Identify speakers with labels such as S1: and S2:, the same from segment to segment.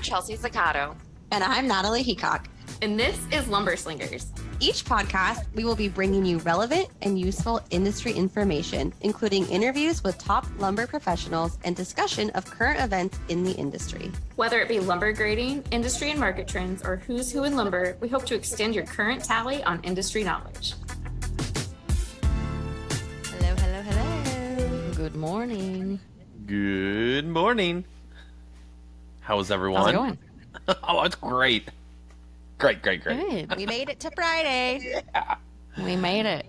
S1: Chelsea Zaccato.
S2: And I'm Natalie Heacock.
S1: And this is Lumber Slingers.
S2: Each podcast, we will be bringing you relevant and useful industry information, including interviews with top lumber professionals and discussion of current events in the industry.
S1: Whether it be lumber grading, industry and market trends, or who's who in lumber, we hope to extend your current tally on industry knowledge.
S2: Hello, hello, hello.
S1: Good morning.
S3: Good morning. How's everyone?
S1: How's it going?
S3: Oh, it's great. Great.
S1: Good.
S2: We made it to Friday.
S3: Yeah.
S1: We made it.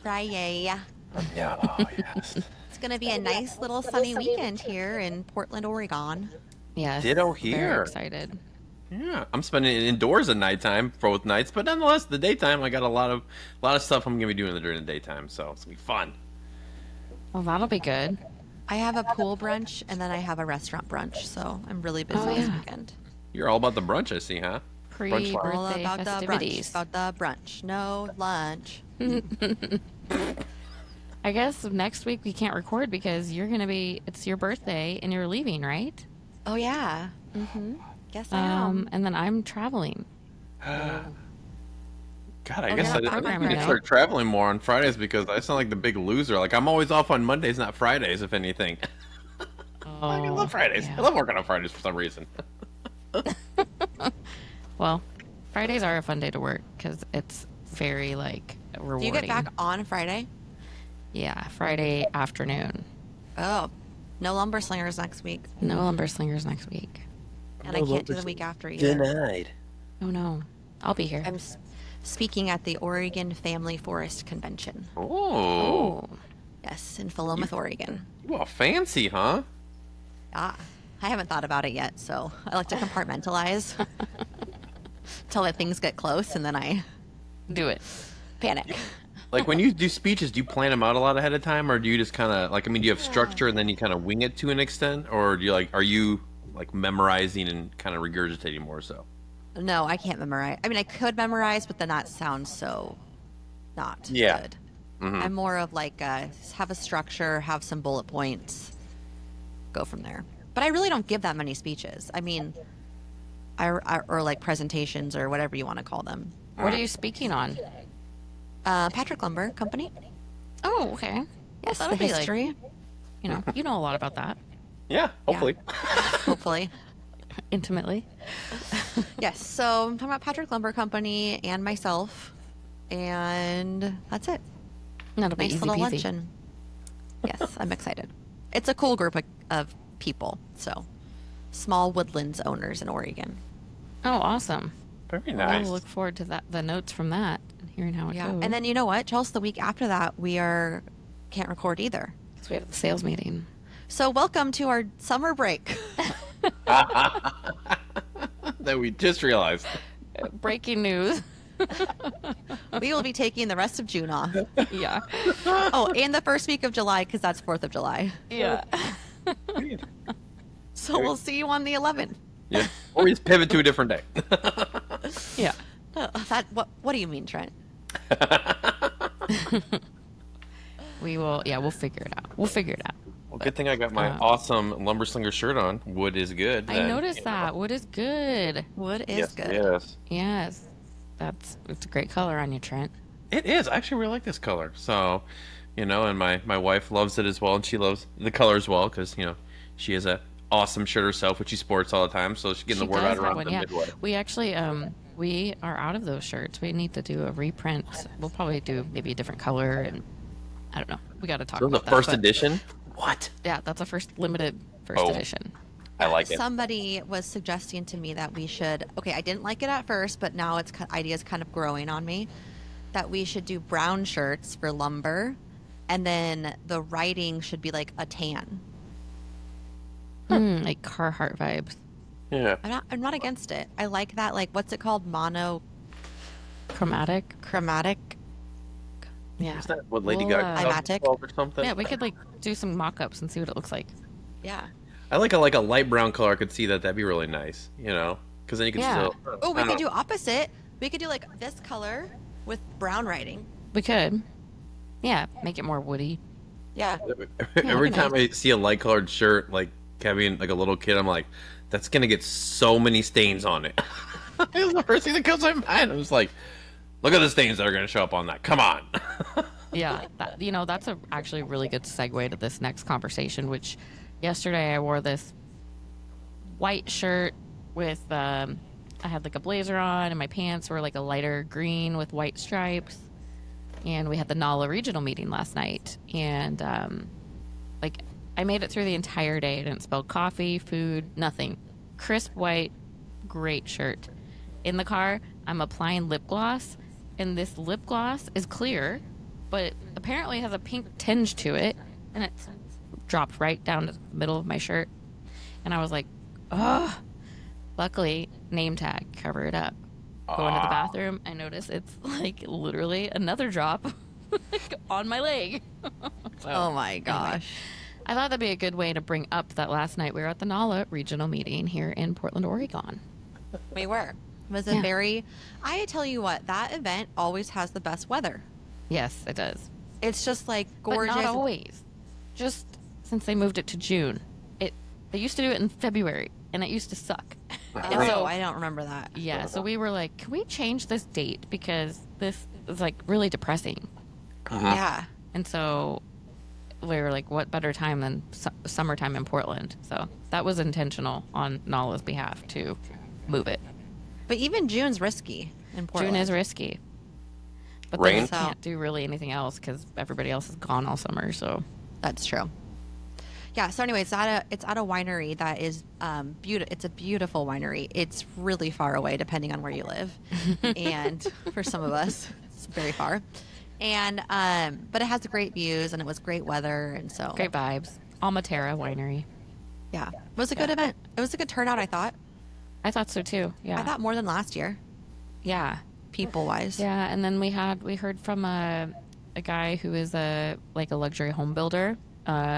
S2: Friday.
S3: Yeah. Oh, yes.
S2: It's going to be a nice little sunny weekend here in Portland, Oregon.
S1: Yes.
S3: Ditto
S1: Very
S3: here.
S1: excited.
S3: Yeah. I'm spending it indoors at nighttime, both nights, but nonetheless, the daytime, I got a lot of stuff I'm gonna be doing during the daytime, so it's gonna be fun.
S1: Well, that'll be good.
S2: I have a pool brunch and then I have a restaurant brunch, so I'm really busy this weekend.
S3: You're all about the brunch, I see, huh?
S1: Pre-birthday
S2: All about
S1: festivities.
S2: the brunch. No lunch.
S1: I guess next week we can't record because it's your birthday and you're leaving, right?
S2: Oh, yeah. Mm-hmm. Guess I am.
S1: And then I'm traveling.
S3: God, I
S1: Oh,
S3: guess
S1: yeah,
S3: I need
S1: programmer
S3: to
S1: now.
S3: start traveling more on Fridays because I sound like the big loser. Like, I'm always off on Mondays, not Fridays, if anything. I love Fridays.
S1: yeah.
S3: I love working on Fridays for some reason.
S1: Well, Fridays are a fun day to work because it's very, rewarding.
S2: Do you get back on Friday?
S1: Yeah, Friday afternoon.
S2: Oh, no Lumber Slingers next week.
S1: No Lumber Slingers next week.
S2: And I can't do the week after either.
S3: Denied.
S1: Oh, no. I'll be here.
S2: I'm speaking at the Oregon Family Forest Convention.
S3: Oh.
S2: Yes, in Philomath, Oregon.
S3: Well, fancy, huh?
S2: Ah, I haven't thought about it yet, so I like to compartmentalize until things get close, and then I
S1: Do it.
S2: panic.
S3: Like, when you do speeches, do you plan them out a lot ahead of time, or do you just kind of, do you have structure and then you kind of wing it to an extent, or do you, are you, memorizing and kind of regurgitating more so?
S2: No, I can't memorize. I mean, I could memorize, but then that sounds so not good.
S3: Mm-hmm.
S2: I'm more of have a structure, have some bullet points, go from there. But I really don't give that many speeches. I mean, or presentations or whatever you want to call them.
S1: What are you speaking on?
S2: Patrick Lumber Company.
S1: Oh, okay.
S2: Yes,
S1: That'll
S2: the
S1: be
S2: history.
S1: You know a lot about that.
S3: Yeah, hopefully.
S2: Hopefully.
S1: Intimately.
S2: Yes, so I'm talking about Patrick Lumber Company and myself, and that's it.
S1: That'll be
S2: Nice
S1: easy
S2: little
S1: peasy.
S2: luncheon. Yes, I'm excited. It's a cool group of people, so small woodlands owners in Oregon.
S1: Oh, awesome.
S3: Very
S1: Well,
S3: nice.
S1: we'll look forward to the notes from that and hearing how it
S2: Yeah,
S1: goes.
S2: and then you know what, Chelsea? The week after that, can't record either.
S1: So we have the sales meeting.
S2: So welcome to our summer break.
S3: That we just realized.
S1: Breaking news.
S2: We will be taking the rest of June off.
S1: Yeah.
S2: Oh, and the first week of July because that's 4th of July.
S1: Yeah.
S2: So we'll see you on the 11th.
S3: Yeah. Or just pivot to a different day.
S1: Yeah.
S2: What do you mean, Trent?
S1: We'll figure it out. We'll figure it out.
S3: Well, good thing I got my awesome Lumber Slinger shirt on. Wood is good.
S1: I noticed that. Wood is good.
S2: Wood is
S3: Yes,
S2: good.
S3: yes.
S1: Yes. It's a great color on you, Trent.
S3: It is. I actually really like this color. So, and my wife loves it as well, and she loves the color as well because, she has a awesome shirt herself, which she sports all the time, so she's getting the word out
S1: does have
S3: around
S1: one,
S3: the
S1: yeah.
S3: Midway.
S1: We actually, we are out of those shirts. We need to do a reprint. We'll probably do maybe a different color, and I don't know. We got to talk
S3: So
S1: about
S3: the
S1: that.
S3: first
S1: but
S3: edition? What?
S1: Yeah, that's a limited first
S3: Oh.
S1: edition.
S3: I like it.
S2: Somebody was suggesting to me that we should. Okay, I didn't like it at first, but now ideas kind of growing on me. That we should do brown shirts for lumber, and then the writing should be like a tan.
S1: Like Carhartt vibes.
S3: Yeah.
S2: I'm not against it. I like that. Like, what's it called?
S1: Chromatic.
S2: Monochromatic.
S1: Yeah.
S3: Is that what Lady
S1: We'll,
S3: Gaga
S2: Climatic.
S3: called or something?
S1: Yeah, we could do some mock-ups and see what it looks like.
S2: Yeah.
S3: I like a light brown color. I could see that. That'd be really nice, because then you can
S1: Yeah.
S3: still...
S2: Oh, we
S3: I
S2: could
S3: don't
S2: do opposite. We could do like this color with brown writing.
S1: We could. Yeah, make it more woody.
S2: Yeah.
S3: Every time I see a light colored shirt, being like a little kid, I'm like, that's gonna get so many stains on it. It's the first thing that comes to my mind. I'm just like, look at the stains that are gonna show up on that. Come on.
S1: Yeah, that's a actually really good segue to this next conversation, which yesterday I wore this white shirt with, I had like a blazer on, and my pants were like a lighter green with white stripes. And we had the NAWLA regional meeting last night. And, like, I made it through the entire day. I didn't spill coffee, food, nothing. Crisp white, great shirt. In the car, I'm applying lip gloss, and this lip gloss is clear, but apparently has a pink tinge to it, and it's dropped right down to the middle of my shirt. And I was like, oh. Luckily, name tag cover it up. Go into the bathroom, I notice it's like literally another drop on my leg. So,
S2: Oh my gosh.
S1: anyway, I thought that'd be a good way to bring up that last night we were at the NAWLA regional meeting here in Portland, Oregon.
S2: We were. It was a very, I tell you what, that event always has the best weather.
S1: Yes, it does.
S2: It's just like gorgeous.
S1: But not always. Just since they moved it to June. They used to do it in February, and it used to suck. And
S2: Oh, I don't remember that.
S1: Yeah, so we were like, can we change this date? Because this is like really depressing.
S2: Yeah.
S1: And so we were like, what better time than summertime in Portland? So that was intentional on NAWLA's behalf to move it.
S2: But even June's risky in Portland.
S1: June is risky. But
S3: Rain?
S1: then you can't do really anything else because everybody else is gone all summer. So
S2: That's true. Yeah. So anyway, it's at a winery that is beautiful. It's a beautiful winery. It's really far away, depending on where you live, and for some of us, it's very far. And but it has great views, and it was great weather, and so
S1: great vibes. Amaterra winery.
S2: Yeah, it was a good event. It was a good turnout. I thought.
S1: I thought so too. Yeah.
S2: I thought more than last year,
S1: Yeah.
S2: people wise.
S1: Yeah, and then we heard from a guy who is a luxury home builder.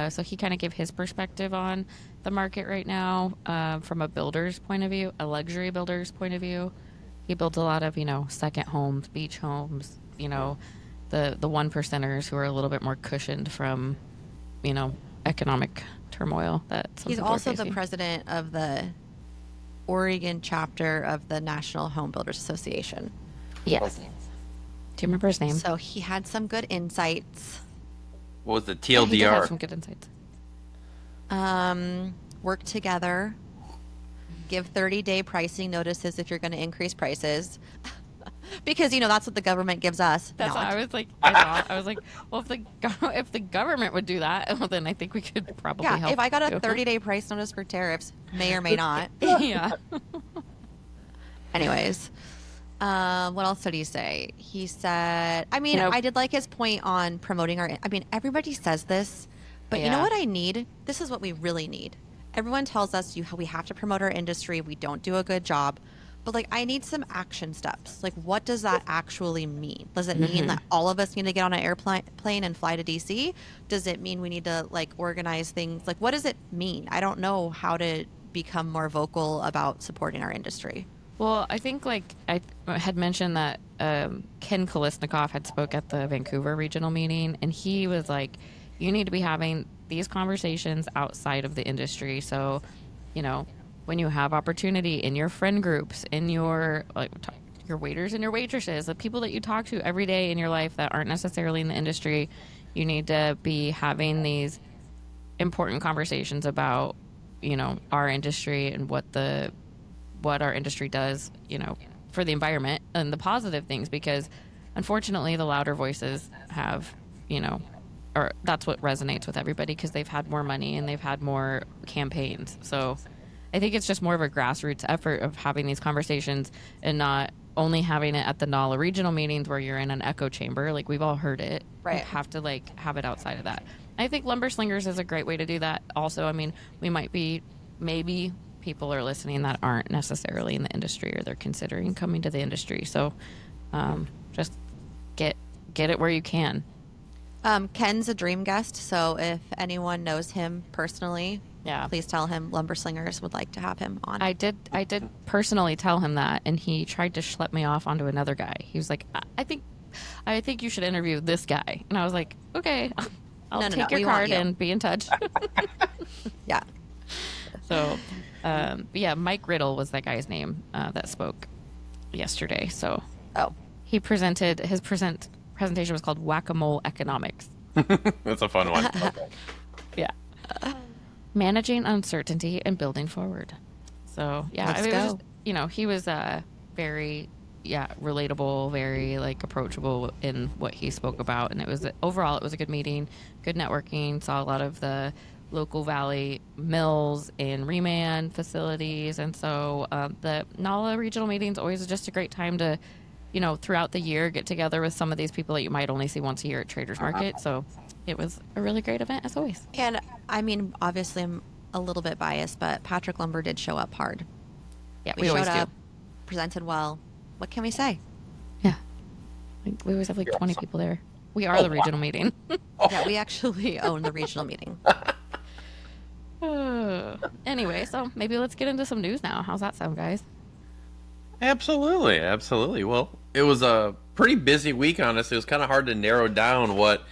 S1: So he kind of gave his perspective on the market right now from a builder's point of view, a luxury builder's point of view. He builds a lot of, second homes, beach homes, the one percenters who are a little bit more cushioned from, economic turmoil that some
S2: He's
S1: people are
S2: also the
S1: facing.
S2: president of the Oregon chapter of the National Home Builders Association.
S1: Yes. Do you remember his name?
S2: So he had some good insights.
S3: What was the
S1: He did have
S3: TLDR?
S1: some good insights.
S2: Work together, give 30-day pricing notices if you're going to increase prices. Because, that's what the government gives us.
S1: That's
S2: No,
S1: what I was like. I was like, well, if the government would do that, well, then I think we could probably
S2: yeah,
S1: help.
S2: if I got a
S1: too.
S2: 30-day price notice for tariffs, may or may not.
S1: Yeah.
S2: Anyways, what else did he say? He said, I did like his point on promoting everybody says this, but you know
S1: Yeah.
S2: what I need? This is what we really need. Everyone tells us we have to promote our industry. We don't do a good job. But I need some action steps. What does that actually mean? Does it mean that all of us need to get on an airplane and fly to DC? Does it mean we need to organize things? What does it mean? I don't know how to become more vocal about supporting our industry.
S1: Well, I think I had mentioned that Ken Kolesnikov had spoke at the Vancouver regional meeting, and he was like, you need to be having these conversations outside of the industry. So, when you have opportunity in your friend groups, in your your waiters and your waitresses, the people that you talk to every day in your life that aren't necessarily in the industry, you need to be having these important conversations about, our industry and what our industry does, for the environment and the positive things, because unfortunately the louder voices have, or that's what resonates with everybody because they've had more money and they've had more campaigns. So I think it's just more of a grassroots effort of having these conversations and not only having it at the NAWLA regional meetings where you're in an echo chamber. We've all heard it.
S2: Right.
S1: You have to have it outside of that. I think Lumber Slingers is a great way to do that. Also, we might be, maybe people are listening that aren't necessarily in the industry or they're considering coming to the industry. So just get it where you can.
S2: Ken's a dream guest, so if anyone knows him personally,
S1: Yeah.
S2: please tell him Lumber Slingers would like to have him on.
S1: I did personally tell him that, and he tried to schlep me off onto another guy. He was like, I think you should interview this guy. And I was like, okay, I'll
S2: No,
S1: take
S2: we
S1: your
S2: want
S1: card
S2: you.
S1: and be in touch.
S2: Yeah.
S1: So, yeah, Mike Riddle was that guy's name that spoke yesterday. So, he presented presentation was called Whack-A-Mole Economics.
S3: That's a fun one. Okay.
S1: Yeah, managing uncertainty and building forward. So yeah,
S2: Let's
S1: it was
S2: go.
S1: just, he was very relatable, very like approachable in what he spoke about, and it was overall it was a good meeting, good networking. Saw a lot of the local valley mills and reman facilities, and so the NAWLA regional meetings always just a great time to throughout the year get together with some of these people that you might only see once a year at Traders Market. So it was a really great event as always.
S2: And I mean, obviously, I'm a little bit biased, but Patrick Lumber did show up hard.
S1: Yeah,
S2: We
S1: we always
S2: showed up,
S1: do.
S2: presented well. What can we say?
S1: Yeah, we always have like 20 people there. We are the regional meeting.
S2: Yeah, we actually own the regional meeting.
S1: Anyway, so maybe let's get into some news now. How's that sound, guys?
S3: Absolutely. Well, it was a pretty busy week, honestly. It was kind of hard to narrow down what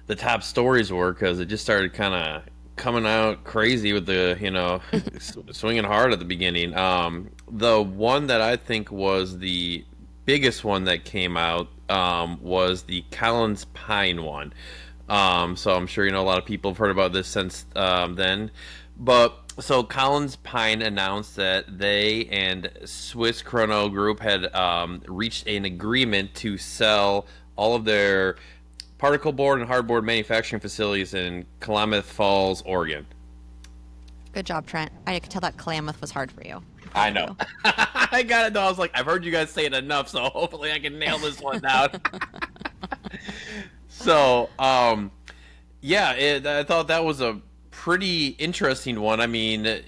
S3: the top stories were because it just started kind of coming out crazy with the, swinging hard at the beginning. The one that I think was the biggest one that came out was the Collins Pine one. So I'm sure a lot of people have heard about this since then. But so Collins Pine announced that they and Swiss Chrono Group had reached an agreement to sell all of their particle board and hardboard manufacturing facilities in Klamath Falls, Oregon.
S2: Good job, Trent. I could tell that Klamath was hard for you.
S3: I know. I got it though. I was like, I've heard you guys say it enough, so hopefully I can nail this one down. So, yeah, I thought that was a pretty interesting one. I mean,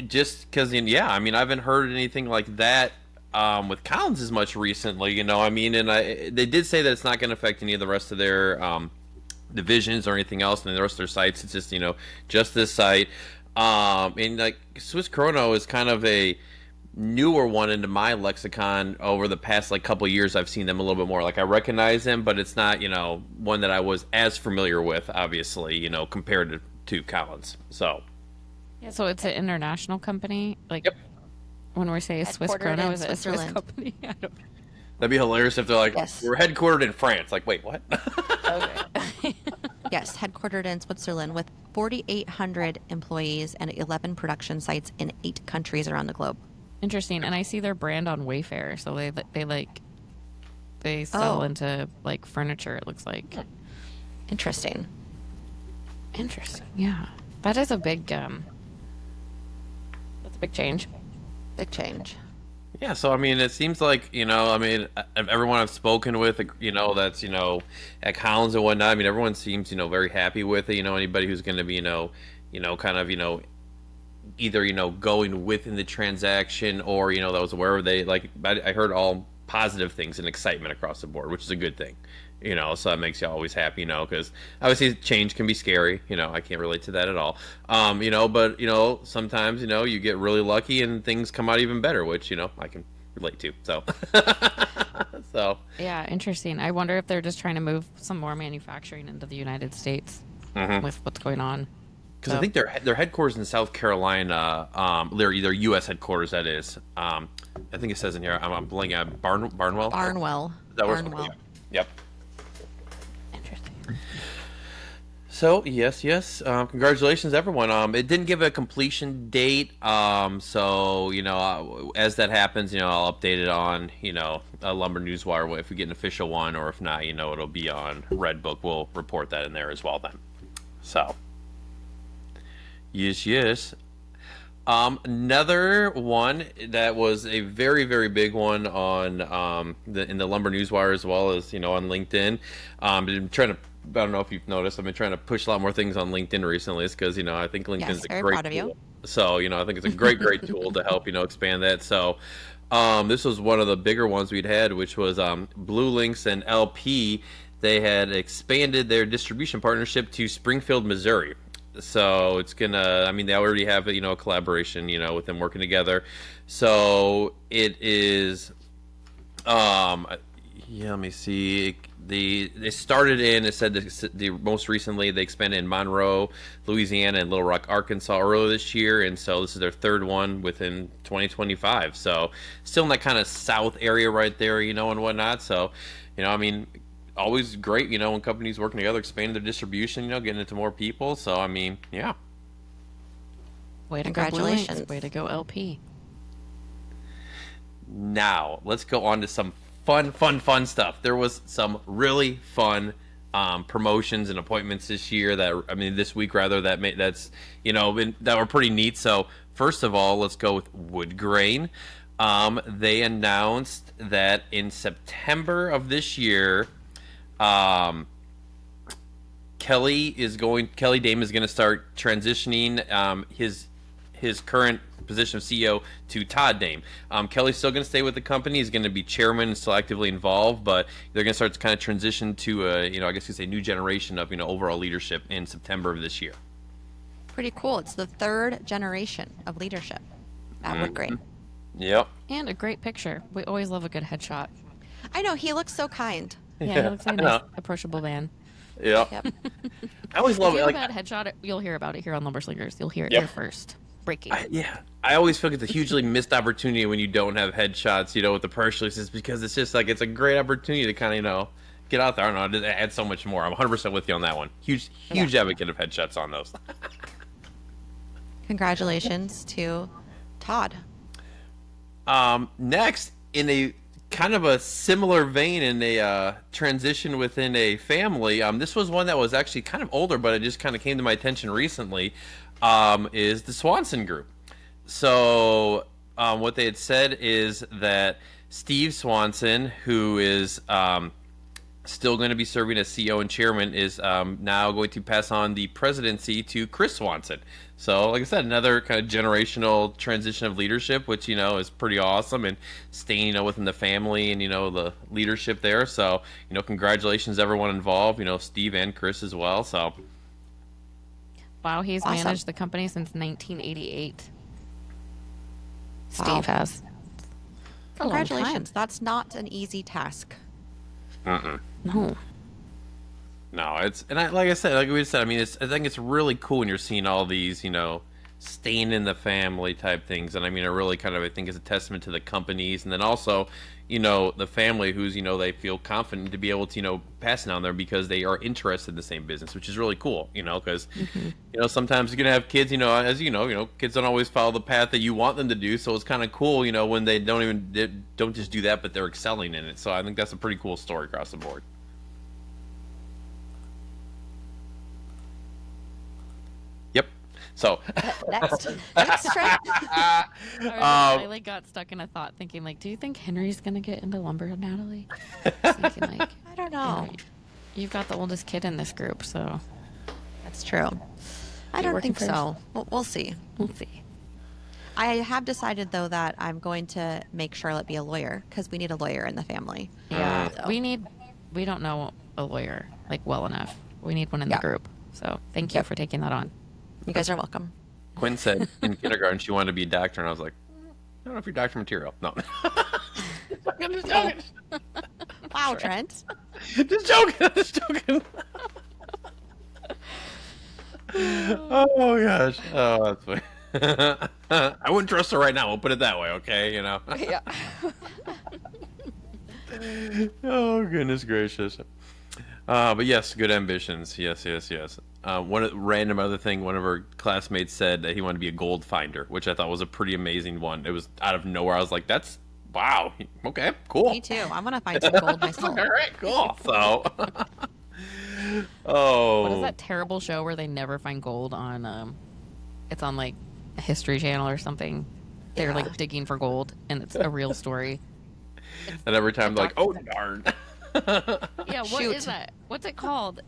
S3: just because, I haven't heard anything like that with Collins as much recently, and they did say that it's not going to affect any of the rest of their divisions or anything else, and the rest of their sites. It's just, just this site. And like Swiss Chrono is kind of a newer one into my lexicon. Over the past couple years, I've seen them a little bit more. Like I recognize them, but it's not one that I was as familiar with, obviously, compared to Collins. So
S1: Yeah, so it's an international company. Like
S3: Yep.
S1: when we say Swiss
S2: Headquartered
S1: Chrono,
S2: in
S1: is it a Swiss
S2: Switzerland.
S1: company? I don't
S3: that'd be hilarious if they're like,
S2: Yes.
S3: we're headquartered in France. Like, wait, what?
S1: Okay.
S2: Yes, headquartered in Switzerland with 4,800 employees and 11 production sites in 8 countries around the globe.
S1: Interesting. And I see their brand on Wayfair, so they sell
S2: Oh.
S1: into like furniture. It looks like.
S2: Interesting.
S1: Interesting. Yeah, that is a big. That's a big change.
S2: Big change.
S3: Yeah, so it seems like everyone I've spoken with, that's at Collins and whatnot. Everyone seems every happy with it. Anybody who's going to be kind of either going within the transaction or that was wherever they I heard all positive things and excitement across the board, which is a good thing. So that makes you always happy, because obviously change can be scary. I can't relate to that at all. But sometimes you get really lucky and things come out even better, which I can relate to. So, so
S1: Yeah, interesting. I wonder if they're just trying to move some more manufacturing into the United States with what's going on.
S3: because I think their headquarters in South Carolina, they're either U.S. headquarters. That is, I think it says in here. I'm blanking out. Barnwell.
S2: Barnwell.
S3: That was
S2: Barnwell.
S3: Yep.
S1: Interesting.
S3: So yes, congratulations, everyone. It didn't give a completion date. So as that happens, I'll update it on a Lumber Newswire if we get an official one, or if not, it'll be on Redbook. We'll report that in there as well then. So yes. Another one that was a very, very big one on in the Lumber Newswire as well as on LinkedIn. Been trying to. I don't know if you've noticed. I've been trying to push a lot more things on LinkedIn recently. It's because I think LinkedIn's a
S2: very
S3: great
S2: proud of you.
S3: tool. So I think it's a great tool to help expand that. So this was one of the bigger ones we'd had, which was BlueLinx and LP. They had expanded their distribution partnership to Springfield, Missouri. So it's gonna. They already have a collaboration with them working together. So it is. Yeah, let me see. They started in. It said the most recently they expanded in Monroe, Louisiana, and Little Rock, Arkansas earlier this year, and so this is their third one within 2025. So still in that kind of south area right there, and whatnot. So, I mean, always great, when companies working together, expanding their distribution, getting it to more people. So I mean, yeah.
S1: Way to go,
S2: Congratulations.
S1: BlueLinx. Way to go, LP.
S3: Now let's go on to some fun stuff. There was some really fun promotions and appointments this year this week rather, that were pretty neat. So first of all, let's go with Woodgrain. They announced that in September of this year, Kelly Dame is going to start transitioning his current position of CEO to Todd Dame. Kelly's still going to stay with the company. He's going to be chairman and still actively involved, but they're going to start to kind of transition to I guess you say new generation of overall leadership in September of this year.
S2: Pretty cool. It's the third generation of leadership at Woodgrain.
S3: Yep.
S1: And a great picture. We always love a good headshot.
S2: I know, he looks so kind.
S1: Yeah, he looks like a nice, approachable man.
S3: Yep.
S2: Yep.
S3: I always love
S1: If
S3: it.
S1: you
S3: Like,
S1: have a bad headshot, you'll hear about it here on Lumber Slingers. You'll hear it
S3: Yep.
S1: here first. Breaking.
S3: I always feel like it's a hugely missed opportunity when you don't have headshots, with the press releases, because it's just like it's a great opportunity to kind of get out there. I don't know, it adds so much more. I'm 100% with you on that one. Huge advocate of headshots on those.
S2: Congratulations to Todd.
S3: Next, in a kind of a similar vein, in a transition within a family, this was one that was actually kind of older, but it just kind of came to my attention recently, is the Swanson Group. So what they had said is that Steve Swanson, who is still going to be serving as CEO and chairman, is now going to pass on the presidency to Chris Swanson. So, like I said, another kind of generational transition of leadership, which, is pretty awesome, and staying, within the family and, the leadership there. So, congratulations everyone involved, Steve and Chris as well. So,
S1: Wow, he's
S2: Awesome.
S1: managed the company since 1988.
S2: Wow.
S1: Steve has. A long time.
S2: Congratulations. That's not an easy task.
S1: No.
S3: no, like I said, like we said, I mean, I think it's really cool when you're seeing all these, staying in the family type things. And I mean, it really kind of, I think, is a testament to the companies. And then also, the family who's, they feel confident to be able to, pass it down there because they are interested in the same business, which is really cool, because, sometimes you're going to have kids, as kids don't always follow the path that you want them to do. So it's kind of cool, when they don't just do that, but they're excelling in it. So I think that's a pretty cool story across the board. Yep. So
S2: Next, Trent.
S1: I got stuck in a thought thinking, do you think Henry's going to get into lumber, Natalie? I was thinking,
S2: I don't know.
S1: Henry, you've got the oldest kid in this group, so
S2: That's true. I
S1: You're
S2: don't
S1: working
S2: think so. We'll see.
S1: we'll see.
S2: I have decided, though, that I'm going to make Charlotte be a lawyer because we need a lawyer in the family.
S1: Yeah,
S2: So-
S1: we don't know a lawyer, well enough. We need one in
S2: Yeah.
S1: the group. So thank you for taking that on.
S2: You guys are welcome.
S3: Quinn said in kindergarten she wanted to be a doctor, and I was like, I don't know if you're doctor material. No. I'm just joking.
S2: Wow, Trent.
S3: Just joking. Oh gosh. Oh, that's funny. I wouldn't trust her right now. We'll put it that way, okay?
S2: Yeah.
S3: Oh goodness gracious. But yes, good ambitions. Yes. One random other thing, one of her classmates said that he wanted to be a gold finder, which I thought was a pretty amazing one. It was out of nowhere. I was like, that's wow. Okay, cool.
S2: Me too. I'm going to find some gold myself.
S3: All right, cool. So, oh,
S1: What is that terrible show where they never find gold on? It's on a History Channel or something. They're
S2: Yeah.
S1: digging for gold, and it's a real story.
S3: And every time they're like, oh darn.
S1: Yeah, what
S2: Shoot.
S1: is that? What's it called?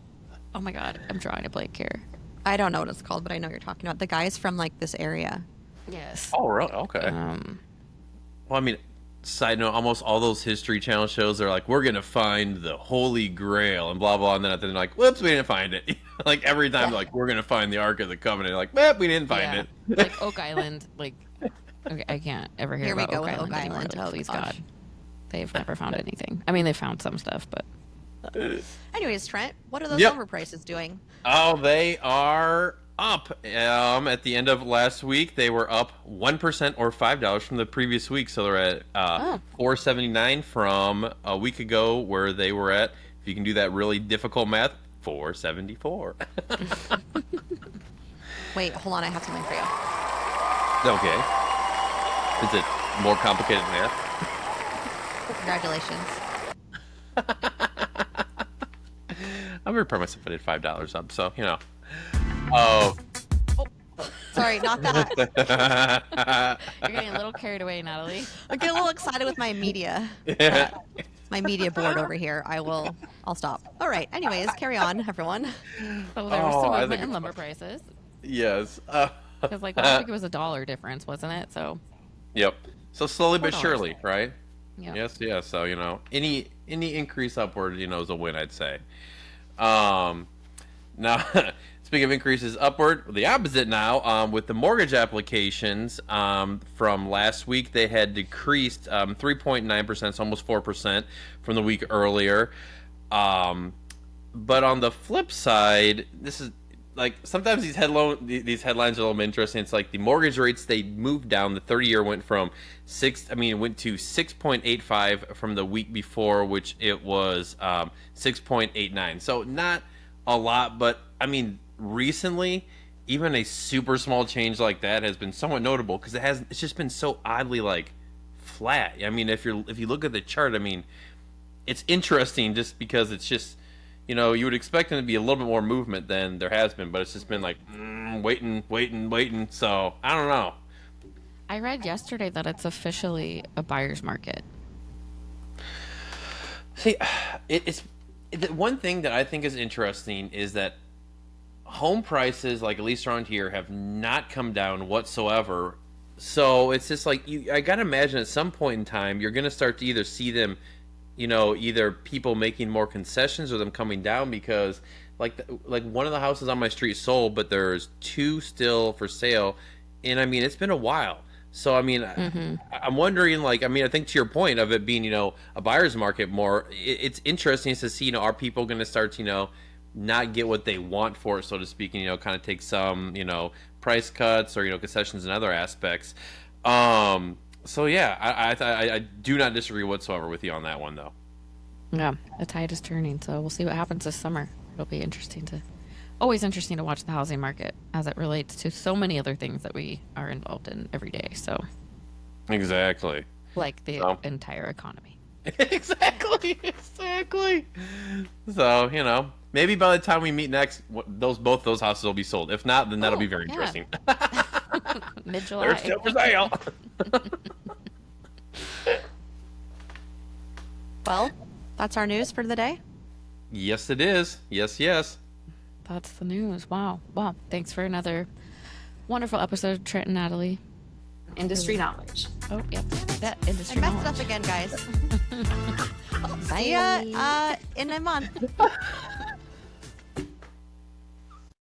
S1: Oh my god, I'm drawing a blank here.
S2: I don't know what it's called, but I know what you're talking about. The guy's from this area.
S1: Yes.
S3: Oh, really? Okay. Well, I mean, side note, almost all those History Channel shows are like, we're gonna find the Holy Grail and blah blah, and then at the end they're like, whoops, we didn't find it. Every time, we're gonna find the Ark of the Covenant. Like, we didn't find it.
S1: Oak Island. Okay, I can't ever hear
S2: Here we
S1: about
S2: go
S1: Oak
S2: with
S1: Island
S2: Oak
S1: anymore.
S2: Island. Oh,
S1: Please
S2: gosh.
S1: God. they've never found anything. I mean, they found some stuff, but.
S2: Anyways, Trent, what are those
S3: Yep.
S2: lumber prices doing?
S3: Oh, they are up. At the end of last week, they were up 1% or $5 from the previous week. So they're at $4.79 from a week ago, where they were at, if you can do that really difficult math, $4.74.
S2: Wait, hold on. I have something for you.
S3: Okay. Is it more complicated than that?
S2: Congratulations.
S3: I'm very proud of myself. I did $5 up, so you know. Oh.
S2: Sorry, not that.
S1: You're getting a little carried away, Natalie.
S2: I get a little excited with my media. My media board over here. I'll stop. All right. Anyways, carry on, everyone.
S1: So there was some
S3: I
S1: movement
S3: think
S1: in
S3: it's
S1: lumber prices.
S3: Yes.
S1: Because like last week it was $1 difference, wasn't it? So.
S3: Yep. So slowly but
S1: $4.
S3: surely, right?
S1: Yeah.
S3: Yes. So you know, any increase upward, you know, is a win, I'd say. Now, speaking of increases upward, the opposite now, with the mortgage applications, from last week, they had decreased 3.9%, so almost 4% from the week earlier. But on the flip side, this is like sometimes these headlines are a little interesting. It's like the mortgage rates, they moved down. The 30-year went from went to 6.85 from the week before, which it was 6.89. So not a lot, but I mean, recently, even a super small change like that has been somewhat notable because it's just been so oddly like flat. I mean, if you look at the chart, I mean, it's interesting just because it's just, you know, you would expect there to be a little bit more movement than there has been, but it's just been like waiting. So I don't know.
S1: I read yesterday that it's officially a buyer's market.
S3: See, it's the one thing that I think is interesting is that home prices, like at least around here, have not come down whatsoever. So it's just like I gotta imagine at some point in time you're gonna start to either see them, you know, either people making more concessions or them coming down because like one of the houses on my street sold, but there's 2 still for sale, and I mean it's been a while. So I mean, I'm wondering, like, I mean, I think to your point of it being, you know, a buyer's market more, it's interesting to see, you know, are people going to start to, you know, not get what they want for it, so to speak, and, you know, kind of take some, you know, price cuts or, you know, concessions and other aspects. So yeah, I do not disagree whatsoever with you on that one, though.
S1: Yeah, the tide is turning, so we'll see what happens this summer. It'll be always interesting to watch the housing market as it relates to so many other things that we are involved in every day. So,
S3: Exactly.
S1: like the entire economy.
S3: Exactly. So, you know, maybe by the time we meet next, both those houses will be sold. If not, then that'll be very interesting.
S1: Mid-July.
S3: They're still for sale.
S2: Well, that's our news for the day.
S3: Yes, it is. Yes.
S1: That's the news. Wow. Thanks for another wonderful episode of Trent and Natalie.
S4: Industry knowledge.
S1: Oh, yep. That
S2: I
S1: industry
S2: messed it
S1: knowledge.
S2: up again, guys. See ya in a month.